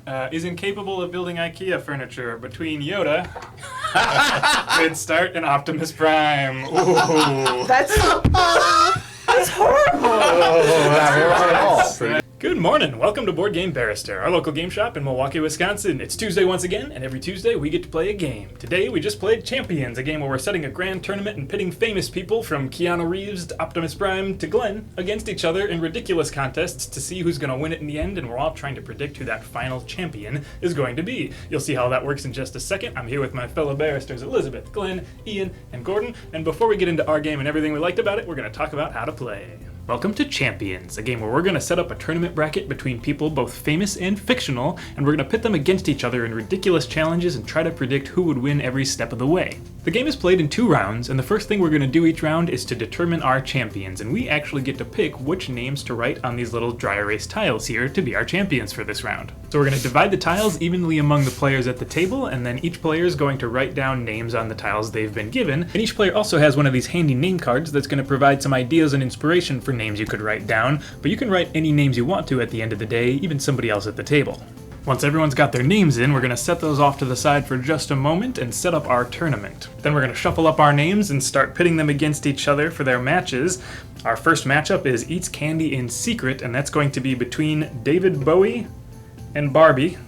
is incapable of building IKEA furniture between Yoda, Good Start, and Optimus Prime. Ooh. That's horrible. Good morning. Welcome to Board Game Barrister, our local game shop in Milwaukee, Wisconsin. It's Tuesday once again, and every Tuesday we get to play a game. Today we just played Champions, a game where we're setting a grand tournament and pitting famous people from Keanu Reeves to Optimus Prime to Glenn against each other in ridiculous contests to see who's going to win it in the end, and we're all trying to predict who that final champion is going to be. You'll see how that works in just a second. I'm here with my fellow barristers Elizabeth, Glenn, Ian, and Gordon, and before we get into our game and everything we liked about it, we're going to talk about how to play. Welcome to Champions, a game where we're going to set up a tournament bracket between people both famous and fictional, and we're going to pit them against each other in ridiculous challenges and try to predict who would win every step of the way. The game is played in 2 rounds, and the first thing we're going to do each round is to determine our champions, and we actually get to pick which names to write on these little dry erase tiles here to be our champions for this round. So we're going to divide the tiles evenly among the players at the table, and then each player is going to write down names on the tiles they've been given, and each player also has one of these handy name cards that's going to provide some ideas and inspiration for names you could write down, but you can write any names you want to at the end of the day, even somebody else at the table. Once everyone's got their names in, we're going to set those off to the side for just a moment and set up our tournament. Then we're going to shuffle up our names and start pitting them against each other for their matches. Our first matchup is Eats Candy in Secret, and that's going to be between David Bowie and Barbie.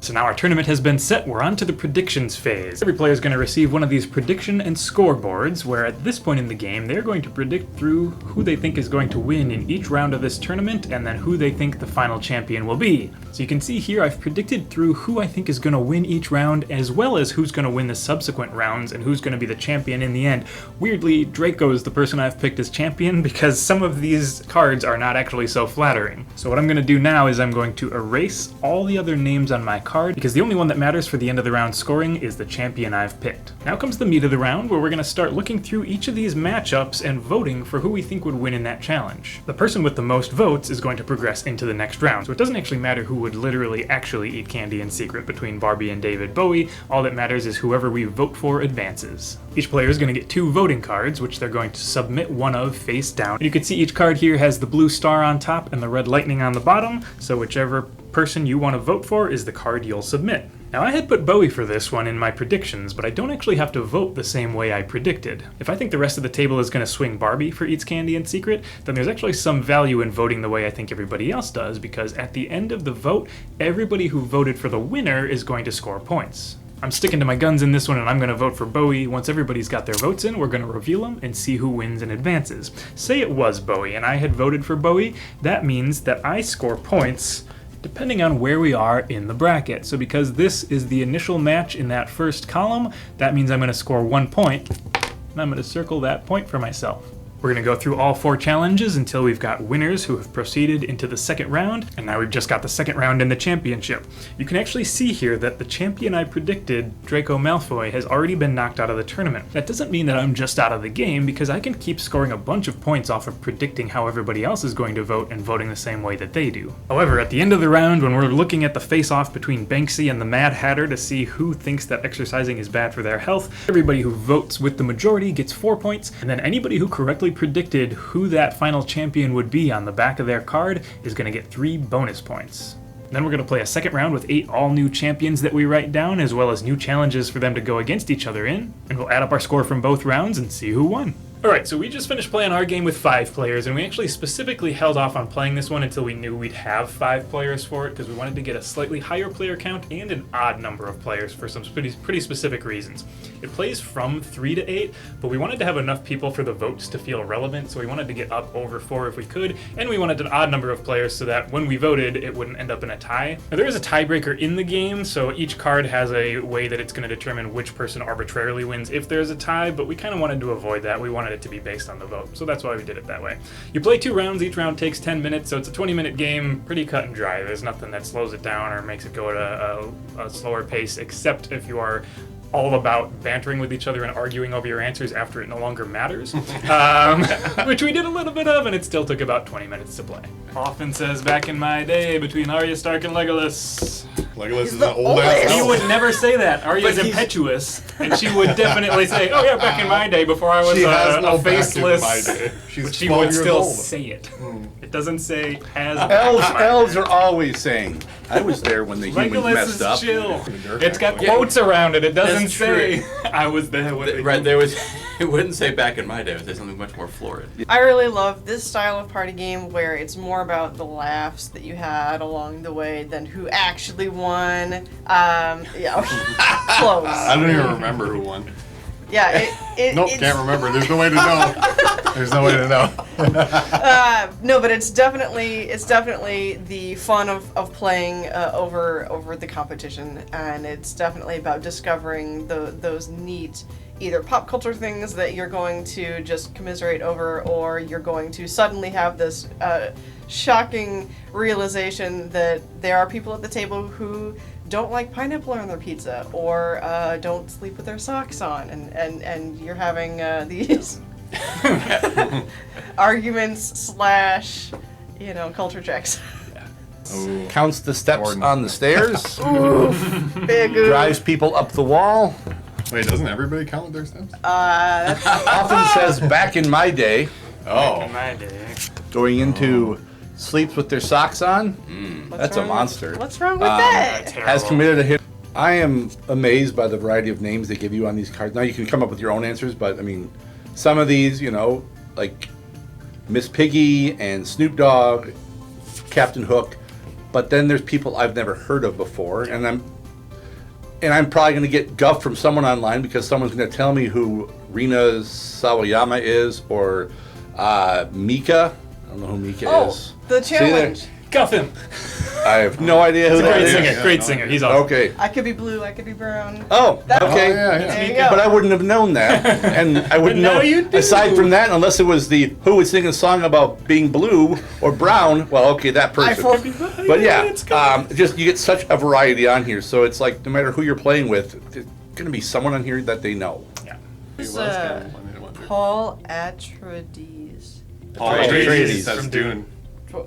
So now our tournament has been set, we're on to the predictions phase. Every player is going to receive one of these prediction and scoreboards, where at this point in the game, they're going to predict through who they think is going to win in each round of this tournament, and then who they think the final champion will be. So you can see here, I've predicted through who I think is going to win each round, as well as who's going to win the subsequent rounds, and who's going to be the champion in the end. Weirdly, Draco is the person I've picked as champion, because some of these cards are not actually so flattering. So what I'm going to do now is I'm going to erase all the other names on my card, because the only one that matters for the end of the round scoring is the champion I've picked. Now comes the meat of the round, where we're going to start looking through each of these matchups and voting for who we think would win in that challenge. The person with the most votes is going to progress into the next round, so it doesn't actually matter who would literally actually eat candy in secret between Barbie and David Bowie. All that matters is whoever we vote for advances. Each player is going to get 2 voting cards, which they're going to submit one of face down. And you can see each card here has the blue star on top and the red lightning on the bottom, so whichever person you want to vote for is the card you'll submit. Now I had put Bowie for this one in my predictions, but I don't actually have to vote the same way I predicted. If I think the rest of the table is going to swing Barbie for Eats Candy in Secret, then there's actually some value in voting the way I think everybody else does, because at the end of the vote, everybody who voted for the winner is going to score points. I'm sticking to my guns in this one, and I'm going to vote for Bowie. Once everybody's got their votes in, we're going to reveal them and see who wins and advances. Say it was Bowie, and I had voted for Bowie, that means that I score points depending on where we are in the bracket. So because this is the initial match in that first column, that means I'm going to score 1 point, and I'm going to circle that point for myself. We're going to go through all 4 challenges until we've got winners who have proceeded into the second round, and now we've just got the second round in the championship. You can actually see here that the champion I predicted, Draco Malfoy, has already been knocked out of the tournament. That doesn't mean that I'm just out of the game, because I can keep scoring a bunch of points off of predicting how everybody else is going to vote and voting the same way that they do. However, at the end of the round, when we're looking at the face-off between Banksy and the Mad Hatter to see who thinks that exercising is bad for their health, everybody who votes with the majority gets 4 points, and then anybody who correctly predicted who that final champion would be on the back of their card is going to get 3 bonus points. Then we're going to play a second round with 8 all-new champions that we write down, as well as new challenges for them to go against each other in, and we'll add up our score from both rounds and see who won. Alright, so we just finished playing our game with 5 players, and we actually specifically held off on playing this one until we knew we'd have 5 players for it, because we wanted to get a slightly higher player count and an odd number of players for some pretty specific reasons. It plays from 3 to 8, but we wanted to have enough people for the votes to feel relevant, so we wanted to get up over 4 if we could, and we wanted an odd number of players so that when we voted, it wouldn't end up in a tie. Now, there is a tiebreaker in the game, so each card has a way that it's going to determine which person arbitrarily wins if there's a tie, but we kind of wanted to avoid that. We wanted it to be based on the vote, so that's why we did it that way. You play 2 rounds, each round takes 10 minutes, so it's a 20-minute game, pretty cut and dry. There's nothing that slows it down or makes it go at a slower pace, except if you are all about bantering with each other and arguing over your answers after it no longer matters, which we did a little bit of, and it still took about 20 minutes to play. Often says back in my day between Arya Stark and Legolas. Legolas is an old ass He elf. would never say that. Arya's impetuous, and she would definitely say, "Oh yeah, back in my day, before I was She has no a back in faceless." my day. She's But she 12 would years still old. say it. It doesn't say has. Elves are always saying, I was there when the humans Legolas messed is up. chill. Dirt, It's got actually. quotes around it. It doesn't That's say true. I was there when the Right, there was. It wouldn't say back in my day. It would say something much more florid. I really love this style of party game where it's more about the laughs that you had along the way than who actually won. Yeah, close. I don't even remember who won. Yeah, Nope, it's, can't remember. There's no way to know. There's no way to know. No, but it's definitely the fun of playing over the competition, and it's definitely about discovering those neat either pop culture things that you're going to just commiserate over, or you're going to suddenly have this shocking realization that there are people at the table who don't like pineapple on their pizza, or don't sleep with their socks on, and you're having these arguments / culture checks. Ooh. Counts the steps Gordon. on the stairs, Big oof. drives people up the wall, Wait, doesn't everybody count their steps? That's often says back in my day, Oh. in my day. going into sleeps with their socks on, what's that's a wrong monster. What's wrong with that? Has Terrible. committed a hit. I am amazed by the variety of names they give you on these cards. Now you can come up with your own answers, but I mean, some of these, like Miss Piggy and Snoop Dogg, Captain Hook, but then there's people I've never heard of before, and I'm probably going to get guff from someone online because someone's going to tell me who Rina Sawayama is, or Mika. I don't know who Mika is. The See there? challenge. Cuff him. I have no idea who He's a that great is. singer. Yeah, Great no, singer. yeah. He's awesome. Okay. I could be blue, I could be brown. Oh, That- okay. Oh, yeah, There you yeah. go. But I wouldn't have known that, and I wouldn't But now know. you do. Aside from that, unless it was the who would sing a song about being blue or brown. Well, okay, that person. But yeah, just you get such a variety on here, so it's like no matter who you're playing with, there's gonna be someone on here that they know. It's, He was kind of one I wonder. Paul Atreides. Paul Atreides. Atreides. That's From Dune. Whoa.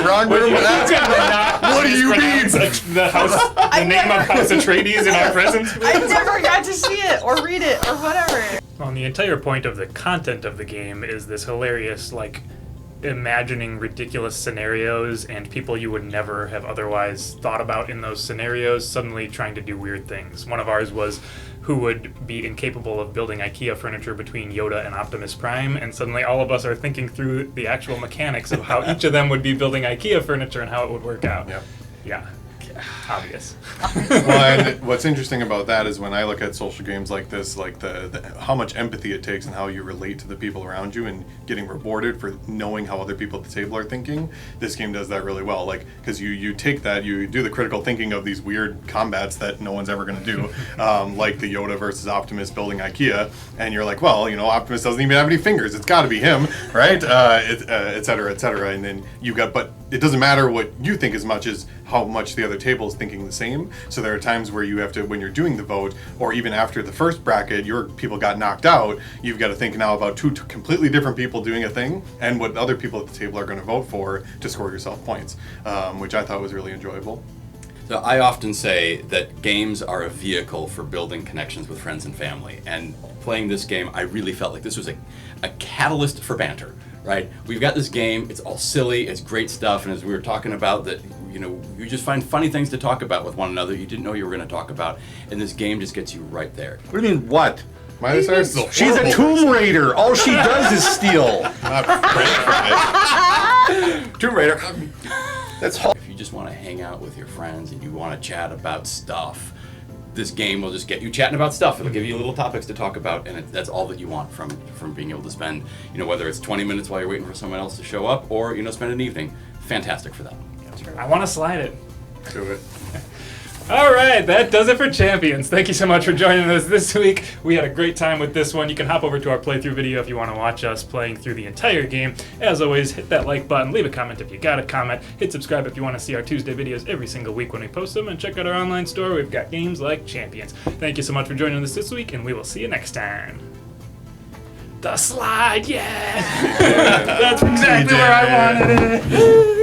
Wrong room. What do you mean? The house, the name of House Atreides in our presence. I never got to see it or read it or whatever. Well, and the entire point of the content of the game is this hilarious, imagining ridiculous scenarios and people you would never have otherwise thought about in those scenarios suddenly trying to do weird things. One of ours was who would be incapable of building IKEA furniture between Yoda and Optimus Prime, and suddenly all of us are thinking through the actual mechanics of how each of them would be building IKEA furniture and how it would work out. Yep. Yeah. Obvious. Well, and what's interesting about that is when I look at social games like this, like the how much empathy it takes and how you relate to the people around you and getting rewarded for knowing how other people at the table are thinking. This game does that really well, because you take that, you do the critical thinking of these weird combats that no one's ever going to do, like the Yoda versus Optimus building IKEA, and you're like, well, Optimus doesn't even have any fingers, it's got to be him, right? Et cetera, and then but it doesn't matter what you think as much as how much the other table is thinking the same. So there are times where you have to, when you're doing the vote, or even after the first bracket, your people got knocked out, you've got to think now about two completely different people doing a thing, and what other people at the table are going to vote for to score yourself points, which I thought was really enjoyable. So I often say that games are a vehicle for building connections with friends and family. And playing this game, I really felt like this was a catalyst for banter, right? We've got this game, it's all silly, it's great stuff, and as we were talking about that, you just find funny things to talk about with one another you didn't know you were going to talk about, and this game just gets you right there. What do you mean, what? Miley Cyrus is a She's a horrible Tomb Raider. All she does is steal. Not great. Tomb Raider. That's all. If you just want to hang out with your friends and you want to chat about stuff, this game will just get you chatting about stuff. It'll give you little topics to talk about, and that's all that you want from being able to spend, whether it's 20 minutes while you're waiting for someone else to show up, or spend an evening. Fantastic for that. I want to slide it. Do it. All right, that does it for Champions. Thank you so much for joining us this week. We had a great time with this one. You can hop over to our playthrough video if you want to watch us playing through the entire game. As always, hit that like button, leave a comment if you got a comment, hit subscribe if you want to see our Tuesday videos every single week when we post them, and check out our online store. We've got games like Champions. Thank you so much for joining us this week, and we will see you next time. The slide, yeah! That's exactly where I wanted it.